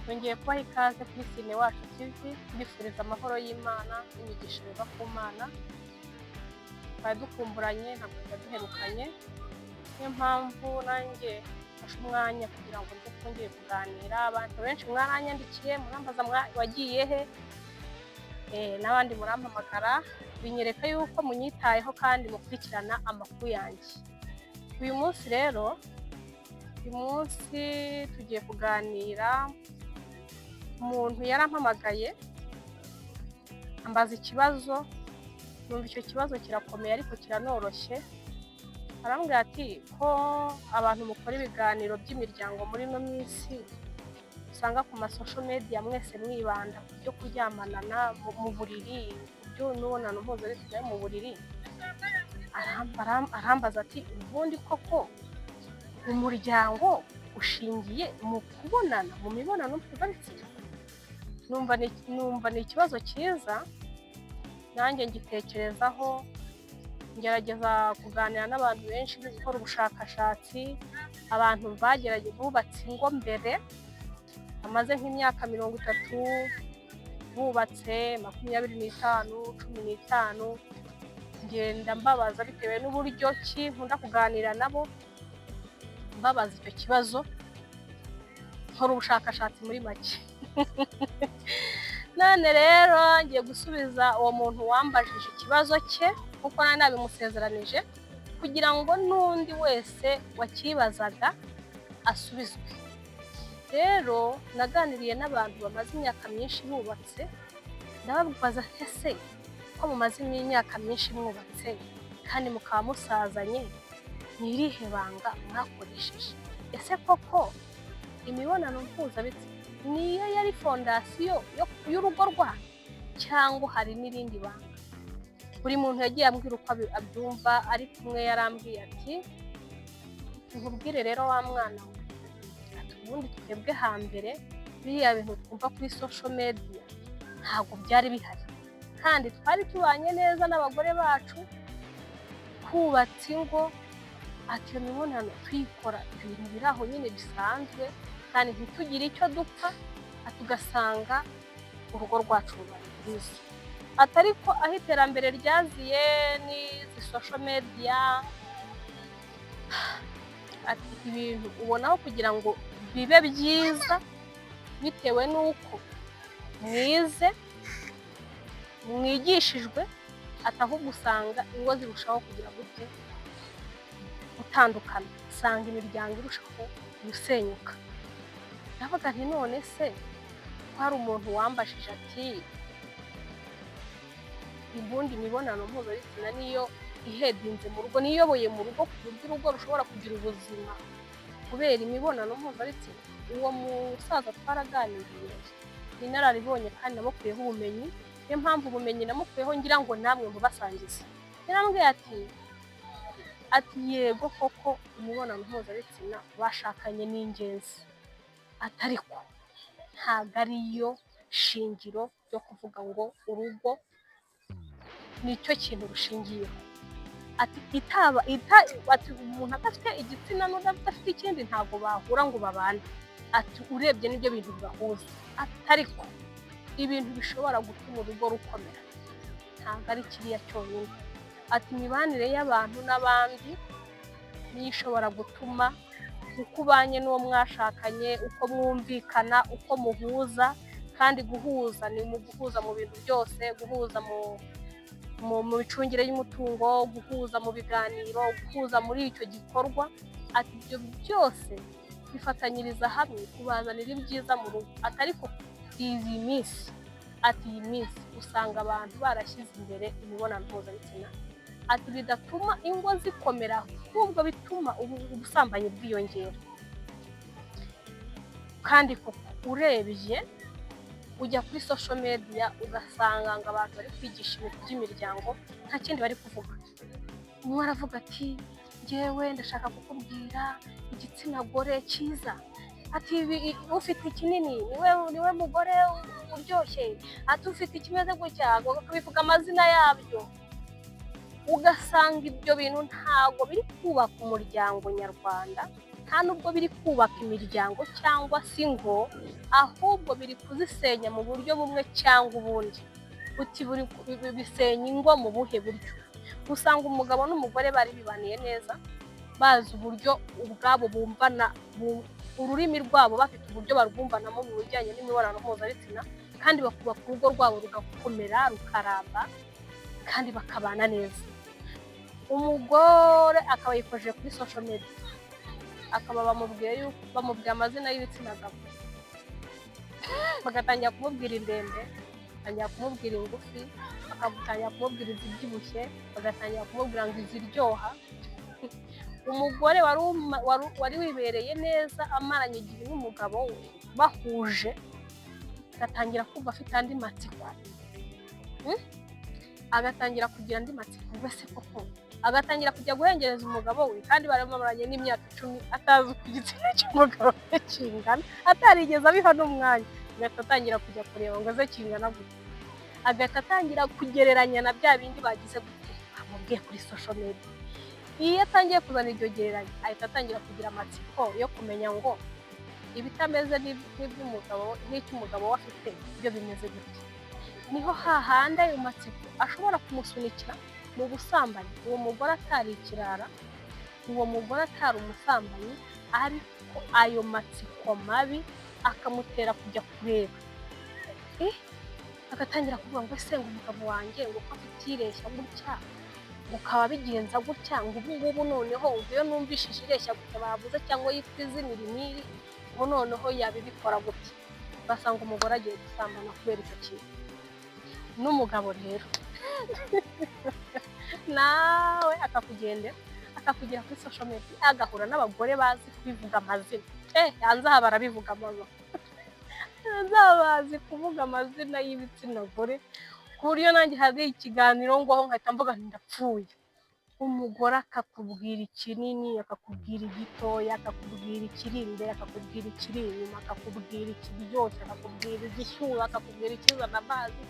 Nongeye kubaha ikaze kuri Sine Wacu TV, mbifuriza amahoro y'Imana n'imigisha biva ku Mana. Twari dukumburanye ntabwo duherukanye, niyo mpamvu nanjye mfashe umwanya kugira ngo nze twongere kuganira. Abantu benshi mwaranyandikiye murambaza wagiye he, n'abandi murampamagara binyereka yuko munyitayeho kandi mukurikirana amakuru yanjye. Uyu munsi rero tugiye kuganira. Umuntu yarampamagaye ambaza ikibazo, numva icyo kibazo kirakomeye ariko kiranoroshye. Arambwira ati ko abantu mukora ibiganiro by'imiryango muri no minsi usanga ku masosho media mwese mwibanda ku byo kuryamanana mu buriri, byo n'ubonano mpuzabitsina mu buriri. Arambaza ati ubundi koko umuryango ushingiye mu kubonana mu mibonano mpuzabitsina? Numva ni ikibazo cyiza, nanjye ngitekerezaho, ngerageza kuganira n'abantu benshi gukora ubushakashatsi. Abantu bagerageje bubatse ingo mbere, bamaze nk'imyaka 30, bubatse 25, 15, ngenda mbabaza bitewe n'uburyo ki nkunda kuganira nabo, mbabaza icyo kibazo, nkora ubushakashatsi muri make. None rero ngiye gusubiza uwo muntu wambajije ikibazo cye kuko nari nabimusezeranije, kugira ngo n'undi wese wakibazaga asubizwe. Rero naganiriye n'abantu bamaze imyaka myinshi bubatse, ndababaza ese ko mumaze imyaka myinshi mwubatse kandi mukaba musazanye, ni irihe banga mwakoresheje? Ese koko imibonano mpuzabitsina niyo yari fondasiyo y'urugo rwanyu cyangwa hari n'irindi banga? Buri muntu yagiye ambwira uko abyumva, ariko umwe yarambwiye ati nkubwire rero wa mwana we, ati ubundi twebwe hambere biriya bintu twumva kuri social media ntabwo byari bihari, kandi twari tubanye neza n'abagore bacu, kubatse ingo. Ati iyo mibonano tuyikora ibintu biri aho nyine bisanzwe, kandi ntitugire icyo dupfa, tugasanga urugo rwacu rubaye rwiza. Ati ariko aho iterambere ryaziye n'izi social media, ati ibintu ubonaho kugira ngo bibe byiza bitewe n'uko mwize mwigishijwe, ati ahubwo usanga ingo zirushaho kugira gute gutandukana, usanga imiryango irushaho gusenyuka. Ndavuga nti none se ko hari umuntu wambashije ati ubundi imibonano mpuzabitsina niyo ihedinze mu rugo, niyoboye mu rugo ku buryo urugo rushobora kugira ubuzima kubera imibonano mpuzabitsina? Uwo musaza twaraganiriye, ni nararibonye kandi namukuyeho ubumenyi, niyo mpamvu ubumenyi namukuyeho ngira ngo namwe mubasangize. Yarambwiye ati yego koko imibonano mpuzabitsina bashakanye ni ingenzi, atariko ntabwo ariyo shingiro ryo kuvuga ngo urugo nicyo kintu rushingiyeho. Ati umuntu adafite igitsina n'udafite ikindi ntabwo bahura ngo babane. Ati urebye n'ibyo bintu bibahuza, atariko ibintu bishobora gutuma urugo rukomera ntabwo ari kiriya cyonyine. Ati imibanire y'abantu n'abandi niyo ishobora gutuma uko ubanye n'uwo mwashakanye, uko mwumvikana, uko muhuza. Kandi guhuza ni mu guhuza mu bintu byose, guhuza mu micungire y'umutungo, guhuza mu biganiro, guhuza muri icyo gikorwa. Ati ibyo byose bifatanyiriza hamwe kubazanira ibyiza mu rugo. Ati ariko iyi minsi usanga abantu barashyize imbere imibonano mpuzabitsina, ati bidatuma ingo zikomera, ahubwo bituma ubusambanyi bwiyongera. Kandi urebye ujya kuri social media ugasanga ngo abantu bari kwigisha ibintu by'imiryango, nta kindi bari kuvuga. Umwe aravuga ati njyewe ndashaka kukubwira igitsina gore cyiza, ati ufite ikinini niwe mugore uryoshye, ati ufite ikimeze gutya, akabivuga amazina yabyo. Ugasanga ibyo bintu ntabwo biri kubaka umuryango nyarwanda, nta nubwo biri kubaka imiryango cyangwa se ingo, ahubwo biri kuzisenya mu buryo bumwe cyangwa ubundi. Uti bisenya ingo mu buhe buryo? Usanga umugabo n'umugore bari bibaniye neza, bazi uburyo ubwabo bumvana, ururimi rwabo bafite uburyo barwumvanamo mu bijyanye n'imibonano mpuzabitsina, kandi bakubaka urugo rwabo rugakomera rukaramba kandi bakabana neza. Umugore akaba yikojeje kuri social media, akaba bamubwiye amazina y'ibitsina gabo, bagatangira kumubwira indende, bagatangira kumubwira ingufi, bagatangira kumubwira izibyibushye, bagatangira kumubwira ngo iziryoha. Umugore wari wibereye neza amaranye igihe n'umugabo we bahuje, agatangira kumva afite andi matsiko, agatangira kugira andi matsiko wese koko, agatangira kujya guhengereza umugabo we, kandi baramaranye n'imyaka 10 atazi uko igitsina cy'umugabo we kingana, atarigeze abiha n'umwanya. Agahita atangira kujya kureba ngo aze kingana gute, agahita atangira kugereranya na bya bindi bagize gute bamubwiye kuri social media. Iyo atangiye kuzana iryo gereranya, ahita atangira kugira amatsiko yo kumenya ngo ibitameze n'icy'umugabo we afite ibyo bimeze gute. Niho hahanda ayo matsiko ashobora kumusunikira mu busambanyi, uwo mugore atari ikirara, uwo mugore atari umusambanyi, ariko ayo matsiko mabi akamutera kujya kureba, agatangira kuvuga ngo ese ngo umugabo wanjye ngo ko afite ireshya gutya, ukaba bigenza gutya, ngo ubu ngubu noneho ugiye numvishije ireshya gutya bavuze cyangwa yitwa izina iri, ngo noneho yabibikora gutya. Basanga umugore agiye gusambana kubera icyo kintu. N'umugabo rero nawe akakugira kuri social media, agahura n'abagore bazi kubivuga amazina. Hanze aha barabivuga amazina, hanze aha bazi kuvuga amazina y'ibitsina gore, ku buryo nanjye hari ikiganiro ngo aho nkahita mvuga ndapfuye. Umugore akakubwira ikinini, akakubwira igitoya, akakubwira ikiri imbere, akakubwira ikiri inyuma, akakubwira ikiryoshye, akakubwira igishyuha, akakubwira ikizana amazi.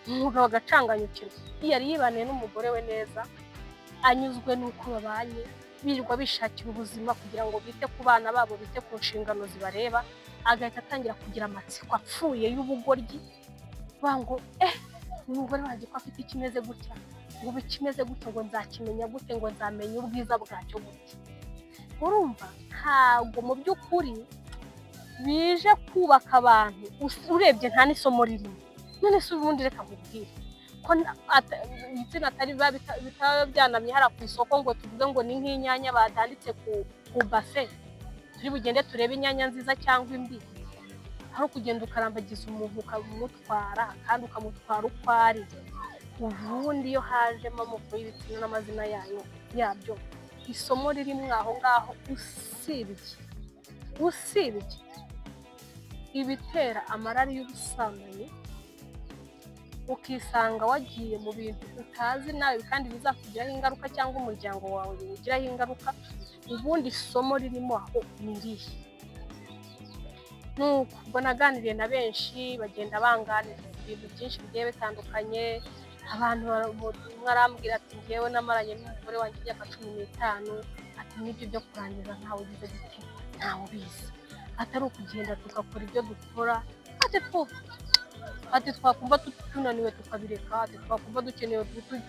Umugabo agacanganyukirwa. Iyo yari yibaniye n'umugore we neza, anyuzwe n'uko babanye, birirwa bishakira ubuzima kugira ngo bite ku bana babo, bite ku nshingano zibareba, agahita atangira kugira amatsiko apfuye y'ubugoryi, ngo umugore wanjye ko afite ikimeze gutya, ngo ikimeze gutya ngo nzakimenya gute, ngo nzamenya ubwiza bwacyo gute. Urumva ntabwo mu by'ukuri bije kubaka abantu, urebye nta n'isomo ririmo. None se ubundi reka nkubwire ko igitsina atari bitaba byanamye hara ku isoko ngo tuvuge ngo ni nk'inyanya badanditse ku base, turi bugende turebe inyanya nziza cyangwa imbi. Aho kugenda ukarambagiza umuntu ukamutwara kandi ukamutwara uko ari, ubundi iyo hajemo amoko y'ibitsina n'amazina yabyo, isomo ririmo aho ngaho, usibye ibitera amarari y'ubusambanyi, ukisanga wagiye mu bintu utazi nawe kandi bizakugiraho ingaruka cyangwa umuryango wawe biwugiraho ingaruka. Ubundi isomo ririmo aho ni irihe? Nuko naganiriye na benshi bagenda banganira ibintu byinshi bigiye bitandukanye. Abantu barambwira ati ngewe namaranye n'umugore wanjye imyaka 15, ati n'ibyo byo kurangiza ntawe ugize gute, ntawe ubizi, atari ukugenda tugakora ibyo dukora, ati twakumva tunaniwe tukabireka, ati twakumva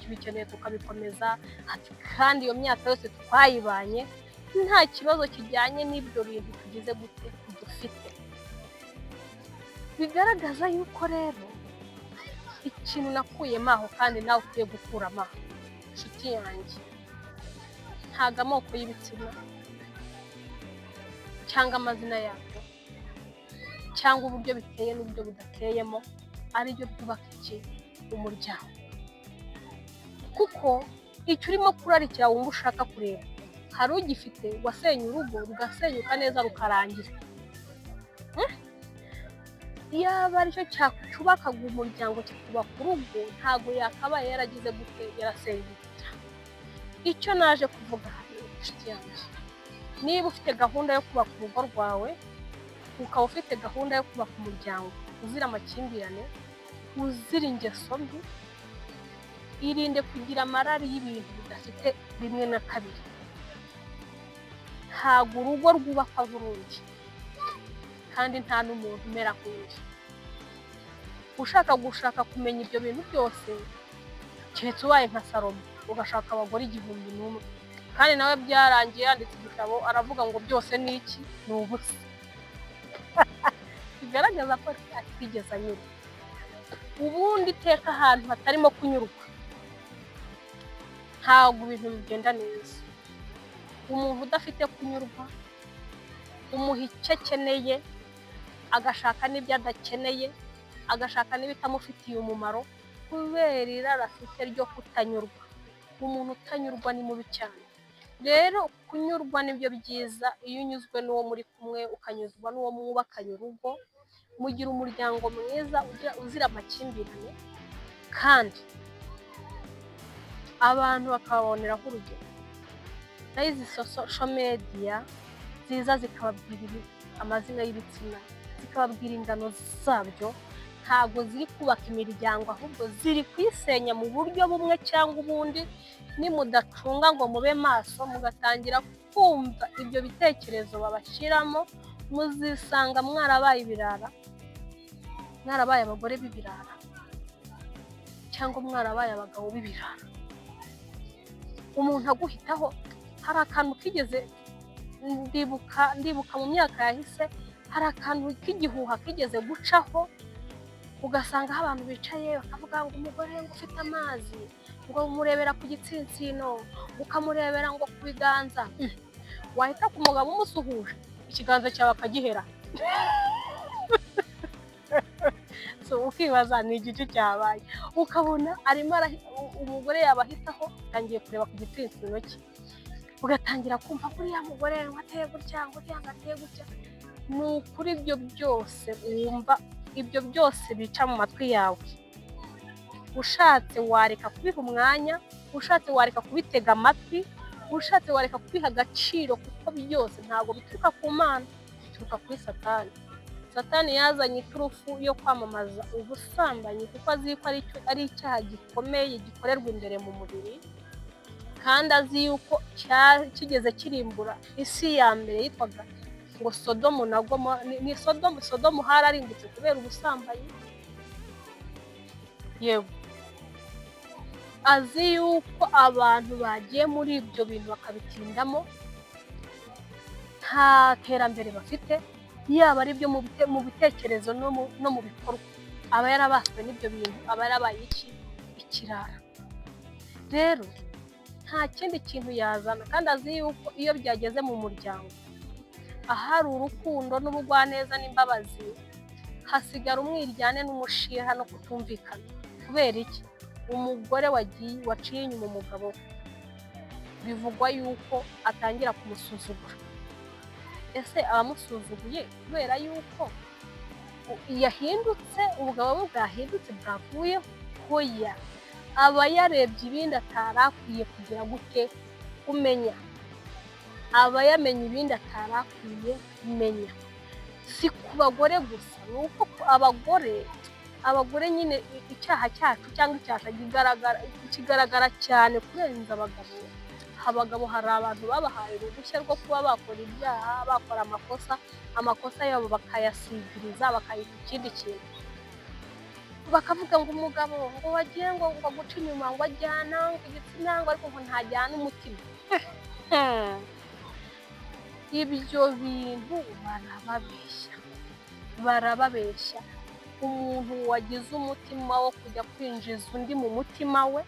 tubikeneye tukabikomeza, ati kandi iyo myaka yose twayibanye nta kibazo kijyanye n'ibyo bintu tugize gute dufite. Bigaragaza yuko rero ikintu nakuyemo aho kandi nawe ukwiye gukuramo aho, inshuti yanjye, ntago amoko y'ibitsina cyangwa amazina yabyo cyangwa uburyo biteye n'uburyo budateyemo aribyo byubaka umuryango. Kuko icyo urimo kurarikira wumva ushaka kureba, hari ugifite wasenye urugo rugasenyuka neza rukarangira. Yaba aricyo cyubakaga umuryango kikubaka urugo, ntago yakabaye yaragize gute yarasenyuka. Icyo naje kuvuga hano inshuti yanjye, niba ufite gahunda yo kubaka urugo rwawe, ukaba ufite gahunda yo kubaka umuryango uzira amakimbirane, uzira ingeso mbi, irinde kugira amarari y'ibintu bidafite rimwe na kabiri. ntago urugo rwubakwa nk'urundi kandi nta n'umuntu umera nk'undi. Gushaka kumenya ibyo bintu byose keretse ubaye nka Salomo ugashaka abagore 1001 kandi nawe byarangiye yanditse igitabo aravuga ngo byose ni iki ni ubusa. Bigaragaza ko atigeze anyurwa. Ubundi iteka ahantu hatarimo kunyurwa ntabwo ibintu bigenda neza. Umuntu udafite kunyurwa umuha icyo akeneye agashaka n'ibyo adakeneye agashaka n'ibitamufitiye umumaro kubera irari afite ryo kutanyurwa. Umuntu utanyurwa ni mubi cyane. Rero kunyurwa nibyo byiza. Iyo unyuzwe n'uwo muri kumwe ukanyuzwa n'uwo mwubakanye urugo mugira umuryango mwiza uzira amakimbirane kandi abantu bakaboneraho urugero. N'izi social media ziza zikababwira amazina y'ibitsina zikababwira ingano zabyo ntabwo ziri kubaka imiryango ahubwo ziri kwisenya mu buryo bumwe cyangwa ubundi. Nimudacunga ngo mube maso mugatangira kumva ibyo bitekerezo babashiramo muzisanga mwarabaye ibirara, mwarabaye abagore b'ibirara cyangwa mwarabaye abagabo b'ibirara. Umuntu aguhitaho hari akantu kigeze ndibuka mu myaka yahise hari akantu k'igihuha kigeze gucaho ugasanga abantu bicaye bakavuga ngo umugore ngo ufite amazi ngo umurebera ku gitsinsino ukamurebera ngo ku biganza wahita ku mugabo umusuhuje ikiganza cyawe akagihera. So ukibaza ni igice cyabaye ukabona arimo umugore yabahitaho tangiye kureba ku gitsinsino cye ugatangira kumva kuri ya mugore wateye gutya ngo ateye gutya. Ni ukuri ibyo byose wumva ibyo byose bica mu matwi yawe. Ushatse wareka kubiha umwanya, ushatse wareka kubitega amatwi, ushatse wareka kubiha agaciro kuko byose ntabwo bituruka ku Mana bituruka kuri Satani. Satani yazanye iturufu yo kwamamaza ubusambanyi kuko azi ko ari icyaha gikomeye gikorerwa imbere mu mubiri kandi azi yuko kigeze kirimbura isi ya mbere yitwaga ngo Sodomu na Gomora. Ni Sodomu hararimbutse kubera ubusambanyi. Yego azi yuko abantu bagiye muri ibyo bintu bakabitindamo nta terambere bafite yaba ari byo mu bitekerezo no mu bikorwa. Aba yarabaswe n'ibyo bintu aba yarabaye ikirara. Rero nta kindi kintu yazana kandi azi yuko iyo byageze mu muryango ahari urukundo n'ubugwaneza n'imbabazi hasigara umwiryane n'umushiha no kutumvikana. Kubera iki? Umugore waciye inyuma umugabo bivugwa yuko atangira kumusuzugura. Ese abamusuzuguye kubera yuko yahindutse ubugabo bwe bwahindutse bwavuye hoya aba yarebye ibindi atarakwiye kugira gute kumenya, aba yamenye ibindi atarakwiye kumenya. Si ku bagore gusa nuko abagore nyine icyaha cyacu cyangwa icyaha kigaragara cyane kurenza abagabo. Abagabo hari abantu babahaye uruhushya rwo kuba bakora ibyaha bakora amakosa yabo bakayasigiriza bakayita ikindi kintu bakavuga ngo umugabo ngo wagiye ngo guca inyuma ngo ajyana ngo igitsina ngo ariko ngo ntajyana umutima. Ibyo bintu barababeshya. Umuntu wagize umutima wo kujya kwinjiza undi mu mutima we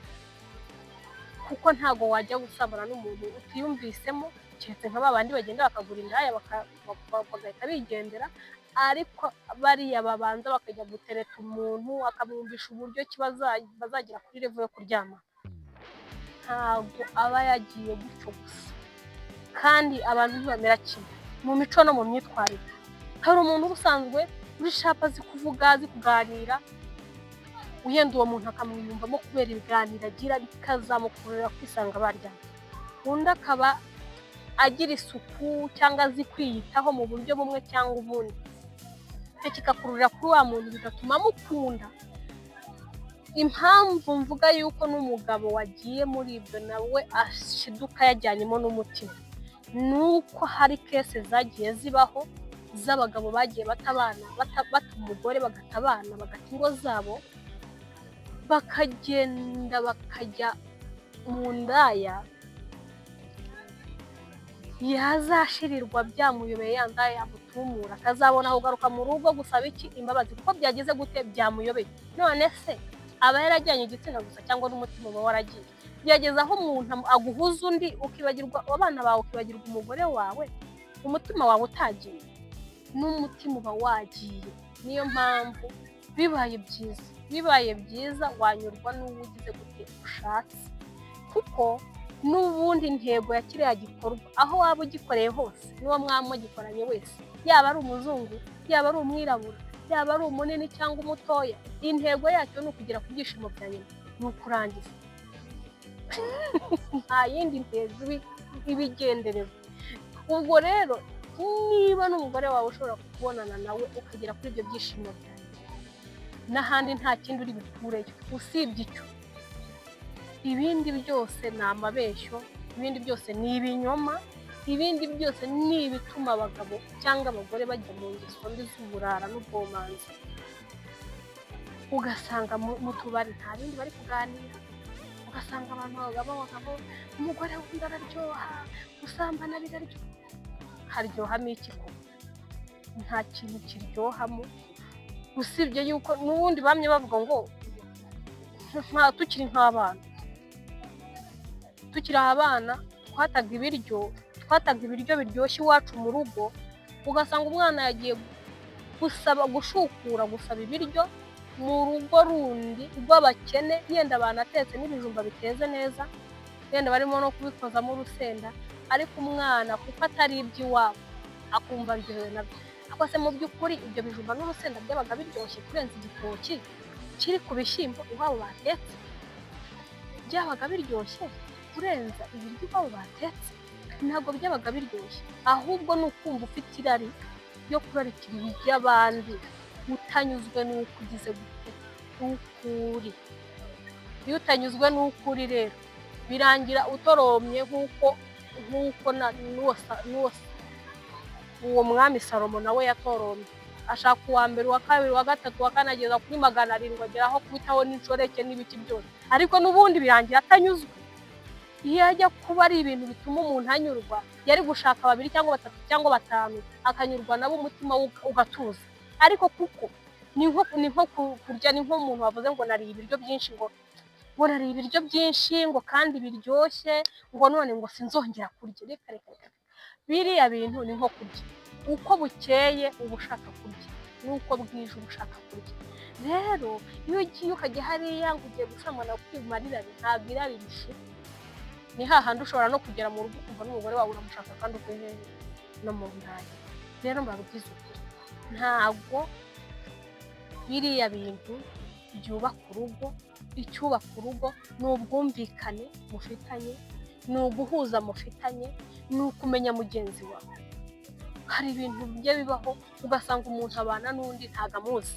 kuko ntago wajya gusabana n'umuntu utiyumvisemo keretse nka babandi bagenda bakagura indaya bagahita bigendera. Ariko bariya babanza bakajya gutereta umuntu akamwumvisha uburyo bazagira kuri level yo kuryama. Ntabwo aba yagiye gutyo gusa kandi abantu ntibamera kimwe mu mico no mu myitwarire. Hari umuntu usanzwe uri shapa zikuvuga zikuganira uyenda uwo muntu akamwiyumvamo kubera ibiganiro agira bikazamukurura kwisanga baryana. Undi akaba agira isuku cyangwa azi kwiyitaho mu buryo bumwe cyangwa ubundi kikakururira kuri wa muntu bigatuma mukunda. Impamvu mvuga yuko n'umugabo wagiye muri ibyo nawe ashiduka yajyanyemo n'umutima nuko hari kese zagiye zibaho z'abagabo bagiye bata umugore bagatabana bagata ingo zabo bakagenda bakajya mu ndaya yazashirirwa byamuyobeye yandaya yamutumura akazabona aho garuka mu rugo gusaba iki imbabazi kuko byageze gute byamuyobeye none se aba yarajyanye igitsina gusa cyangwa n'umutima wawe waragiye byageze aho umuntu aguhuza undi ukibagirwa abana bawe ukibagirwa umugore wawe umutima wawe utagiye n'umutima uba wagiye niyo mpamvu bibaye byiza wanyurwa n'uwugize gute ushatse kuko n'ubundi intego ya kiriya gikorwa aho waba ugikoreye hose n'uwo mwamwe gikoranye wese yaba ari umuzungu yaba ari umwirabura yaba ari umunini cyangwa umutoya intego yacyo ni ukugera ku byishimo bya nyina ni ukurangiza nta yindi ntego ibigenderewe ubwo rero niba n'umugore wawe ushobora kubonana nawe ukagera kuri ibyo byishimo bya nyina n'ahandi nta kindi uri bukureyo usibye icyo ibindi byose ni amabeshyo ibindi byose ni ibinyoma ibindi byose ni ibituma abagabo cyangwa abagore bajya mu ngeso mbi z'uburara n'ubwomanzi ugasanga mu tubari nta bindi bari kuganira ugasanga abantu bagabo umugore wundi araryoha gusambana biraryoha haryohamo iki ko nta kintu kiryohamo usibye yuko n'ubundi bamye bavuga ngo tukiri abana twataga ibiryo biryoshye iwacu mu rugo ugasanga umwana yagiye gusaba ibiryo mu rugo rundi rw'abakene yenda banatetse n'ibijumba biteze neza yenda barimo no kubikozamo urusenda ariko umwana kuko atari iby'iwabo akumva aryohewe nabyo ariko se mu by'ukuri ibyo bijumba n'urusenda byabaga biryoshye kurenza igitoki kiri ku bishyimbo iwabo batetse byabaga biryoshye kurenza ibiryo iwabo batetse ntabwo byabaga biryoshye ahubwo ni ukumva ufite irari yo kurarikira iby'abandi utanyuzwe n'uko ugize gute ukuri iyo utanyuzwe n'ukuri rero birangira utoromye nk'uko uwo mwami Salomo nawe yatoromye ashaka uwa mbere uwa kabiri uwa gatatu uwa kane ageza kuri 700 ageraho kubitaho n'inshoreke n'ibiki byose ariko n'ubundi birangira atanyuzwe iyo ajya kuba ari ibintu bituma umuntu anyurwa yari gushaka 2 cyangwa 3 cyangwa 5 akanyurwa nabo umutima ugatuza ariko kuko ni nko kurya ni nko umuntu wavuze ngo nari ibiryo byinshi ngo nari ibiryo byinshi ngo kandi biryoshye ngo none ngo sinzongera kurya reka biriya bintu ni nko kurya uko bukeye uba ushaka kurya nuko bwije uba ushaka kurya rero iyo ugiye ukajya hariya ngo ugiye gusamana kwimarira ntabwo irari bishira ni hahandi ushobora no kugera mu rugo kumva n'umugore wawe uramushaka kandi ukuye no mu ndaya rero mbabwiza ukuri ntabwo biriya bintu byubaka urugo icyubaka urugo ni ubwumvikane mufitanye ni uguhuza mufitanye ni ukumenya mugenzi wawe hari ibintu bijya bibaho ugasanga umuntu abana n'undi ntago amuzi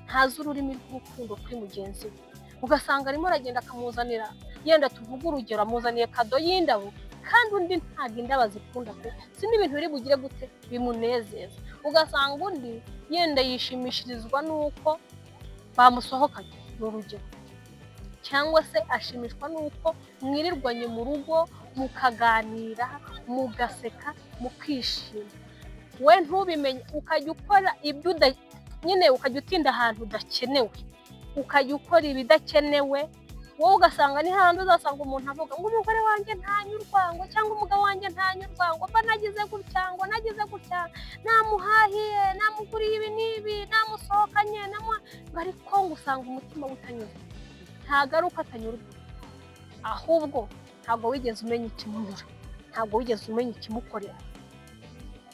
ntazi ururimi rw'urukundo kuri mugenzi we ugasanga arimo aragenda akamuzanira yenda tuvuga urugero amuzaniye kado y'indabo kandi undi ntago indabo zikunda pe si n'ibintu biri bugire gute bimunezeza ugasanga undi yenda yishimishirizwa nuko bamusohokanye n'urugero cyangwa se ashimishwa nuko mwirirwanye mu rugo mukaganira mugaseka mukishima we ntubimenye ukajya ukora ibyo nyine ukajya utinda ahantu udakenewe ukajya ukora ibidakenewe wowe ugasanga ni handi uzasanga umuntu avuga ngo umugore wanjye ntanyurwango cyangwa umugabo wanjye ntanyurwango mba nagize gutya ngo nagize gutya namuhahiye namuguriye ibi n'ibi namusohokanye ariko ngo usanga umutima utanyurwa ntabwo ari uko atanyurwa ahubwo ntabwo wigeze umenya ikimunyura ntabwo wigeze umenya ikimukorera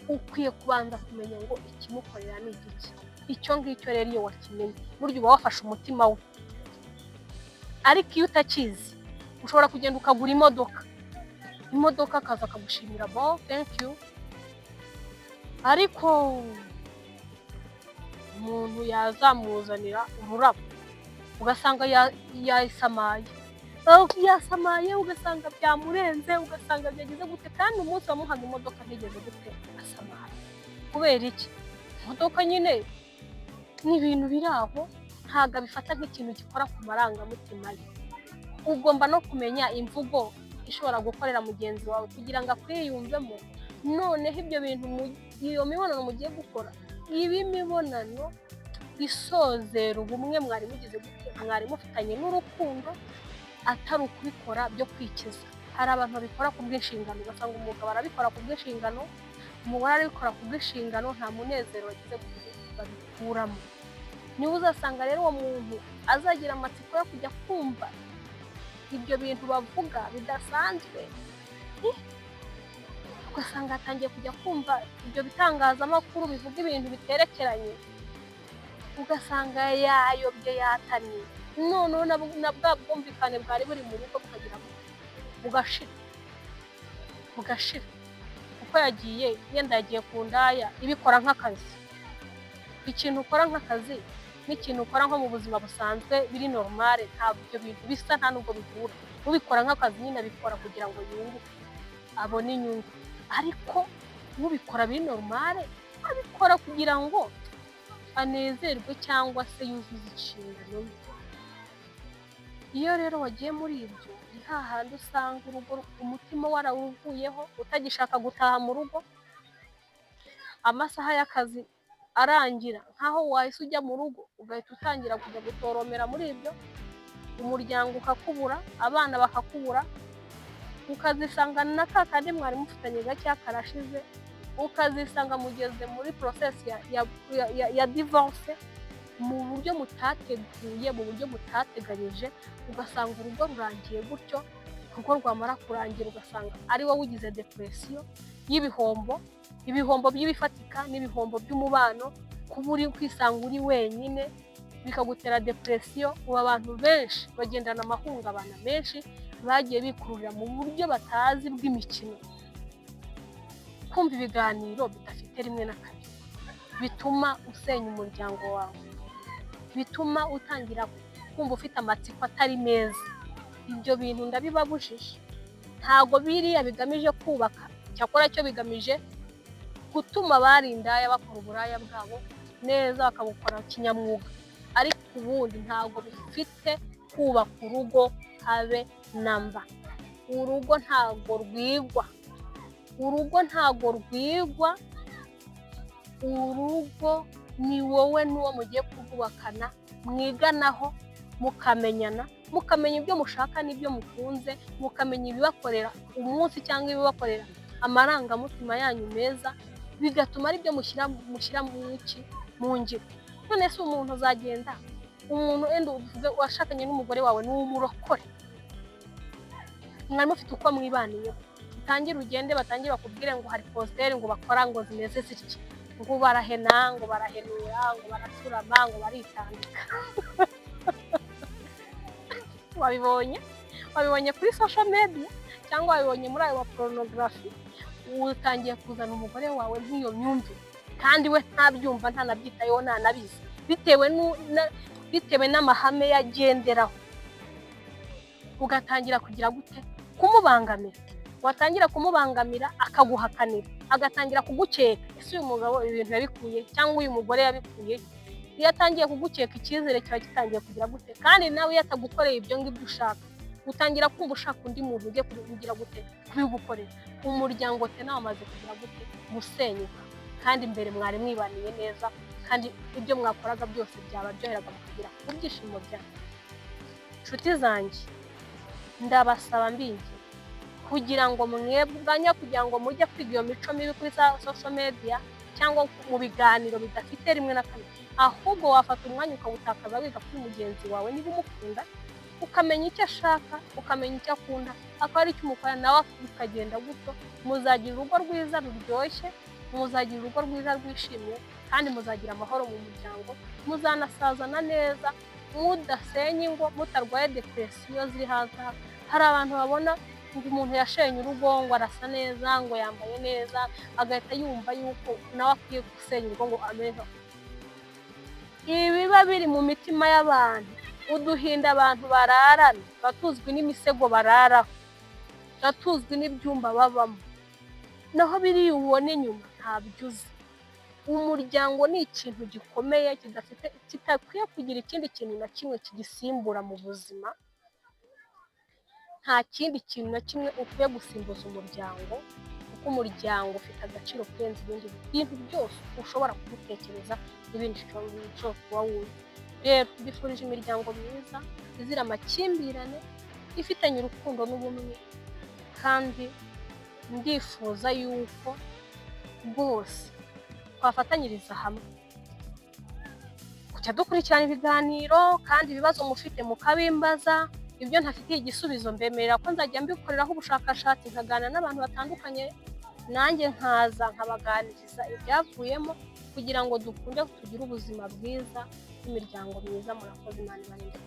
ukwiye kubanza kumenya ngo ikimukorera ni igiki icyo ngicyo rero iyo wakimenye burya uba wafashe umutima we ariko iyo utakizi ushobora kugenda ukagura imodoka akaza akagushimira bo thank you ariko umuntu yazamuzanira ururabo ugasanga yayisamaye yasamaye ugasanga byamurenze, ugasanga byagize gute, kandi umunsi wamuhaga imodoka ntigeze gute asamara. Kubera iki? Imodoka nyine ni ibintu biri aho, ntabwo abifata nk'ikintu gikora ku marangamutima ye. Ugomba no kumenya imvugo ishobora gukorera mugenzi wawe kugira ngo akwiyumvemo. Noneho ibyo bintu iyo mibonano mugiye gukora ibi mibonano isozera ubumwe mwari mugize gute, mwari mufitanye n'urukundo, atari ukubikora byo kwikiza. Hari abantu babikora ku bw'inshingano, ugasanga umugabo arabikora ku bw'inshingano, umugore arabikora ku bw'inshingano, nta munezero bagize babikuramo. Niba uzasanga rero uwo muntu azagira amatsiko yo kujya kumva ibyo bintu bavuga bidasanzwe, ugasanga atangiye kujya kumva ibyo bitangazamakuru bivuga ibintu biterekeranye, ugasanga yayobye yatanye. Noneho na bwa bwumvikane bwari buri mu rugo bukagira bugashira, kuko yagiye yenda yagiye ku ndaya ibikora nk'akazi. Ikintu ukora nk'akazi n'ikintu ukora nko mu buzima busanzwe biri normale, ntabwo ibyo bintu bisa, nta nubwo bihura. Ubikora nk'akazi nyine abikora kugira ngo yunguke, abone inyungu, ariko ubikora biri normale abikora kugira ngo anezerwe cyangwa se yuzuze inshingano ze. Iyo rero wagiye muri ibyo, ni hahandi usanga urugo umutima warawuvuyeho, utagishaka gutaha mu rugo, amasaha y'akazi arangira nkaho wahise ujya mu rugo, ugahita utangira kujya gutoromera muri ibyo, umuryango ukakubura, abana bakakubura, ukazisanga na ka kandi mwari mufitanye gake karashize, ukazisanga mugeze muri process ya divorce mu buryo mutateguye, mu buryo mutateganyije, ugasanga urugo rurangiye gutyo. Urugo rwamara kurangira ugasanga ari wowe ugize depression y'ibihombo, ibihombo by'ibifatika n'ibihombo by'umubano, kuba uri kwisanga uri wenyine bikagutera depression. Ubu abantu benshi bagendana amahungabana menshi bagiye bikururira mu buryo batazi bw'imikino. Kumva ibiganiro bidafite rimwe na kabiri bituma usenya umuryango wawe, bituma utangira kumva ufite amatsiko atari meza. Ibyo bintu ndabibabujije, ntago biriya bigamije kubaka, cyakora cyo bigamije gutuma barindaya bakora uburaya bwabo neza, bakabukora kinyamwuga, ariko ubundi ntago bifite kubaka urugo habe namba. Urugo ntago rwigwa, urugo ntago rwigwa, urugo ni wowe n'uwo mugiye kubakana, mwiganaho, mukamenyana, mukamenya ibyo mushaka n'ibyo mukunze, mukamenya ibibakorera umunsi cyangwa ibibakorera amarangamutima yanyu meza, bigatuma ari byo mushyira mu ngiro. None se umuntu uzagenda, umuntu enda washakanye n'umugore wawe n'umurokore, mwari mufite uko mwibaniyeho, utangire ugende batangire bakubwire ngo hari postere ngo bakora ngo zimeze ziki, ngo barahena, ngo barahenura, ngo baraturama, ngo baritandika. wabibonye kuri social media cyangwa wabibonye muri ayo pornography, utangiye kuzana umugore wawe nk'iyo myumvire, kandi we ntabyumva, ntanabyitayeho, ntanabizi, bitewe n'amahame yagenderaho. Ugatangira kugira gute? Kumubangamira. Watangira kumubangamira akaguhakanira, agatangira kugukeka, ese uyu mugabo ibintu yabikuye cyangwa uyu mugore yabikuye. Iyo atangiye kugukeka, icyizere cyawe gitangiye kugira gute? Kandi nawe iyo atagukoreye ibyo ngibyo ushaka, utangira kumva ushaka undi muntu ugiye kugira gute? Kubigukorera. Umuryango te nawe amaze kugira gute? Gusenyuka. Kandi mbere mwari mwibaniye neza, kandi ibyo mwakoraga byose byabaryoheraga mukagira ibyishimo byanyu. Nshuti zanjye, ndabasaba mbingi kugira ngo mwebwanya, kugira ngo mujye kwiga iyo mico mibi kuri social media cyangwa mu biganiro bidafite rimwe na kabiri, ahubwo wafata umwanya ukawutakaza wiga kuri mugenzi wawe niba umukunda, ukamenya icyo ashaka, ukamenya icyo akunda, akaba ari icyo umukora nawe bikagenda gutyo. Muzagira urugo rwiza ruryoshye, muzagira urugo rwiza rwishimye, kandi muzagira amahoro mu muryango, muzanasazana neza, mudasenye ingo, mutarwaye depression ziri hanze. Hari abantu babona ngo umuntu yashenye urugo, ngo arasa neza, ngo yambaye neza, agahita yumva yuko nawe akwiye gusenya urugo ngo ameze. Ibiba biri mu mitima y'abantu uduhinda abantu bararana, tuba tuzwi n'imisego bararaho, tuba tuzwi n'ibyumba babamo, naho biriya ubona inyuma ntabyo uzi. Umuryango ni ikintu gikomeye kitakwiye kugira ikindi kintu na kimwe kigisimbura mu buzima. Nta kindi kintu na kimwe ukwiye gusimbuza umuryango, kuko umuryango ufite agaciro kurenza ibindi bintu byose ushobora kugutekereza n'ibindi ushobora kuba wumva. Rero mbifurije imiryango myiza izira amakimbirane, ifitanye urukundo n'ubumwe, kandi ndifuza yuko bose twafatanyiriza hamwe kujya dukurikirana ibiganiro, kandi ibibazo mufite mukabimbaza. Ibyo ntafitiye igisubizo mbemerera ko nzajya mbikoreraho ubushakashatsi, nkaganira n'abantu batandukanye, nanjye nkaza nkabaganiriza ibyavuyemo, kugira ngo dukunde tugire ubuzima bwiza n'imiryango myiza. Murakoze, Imana ibarinde.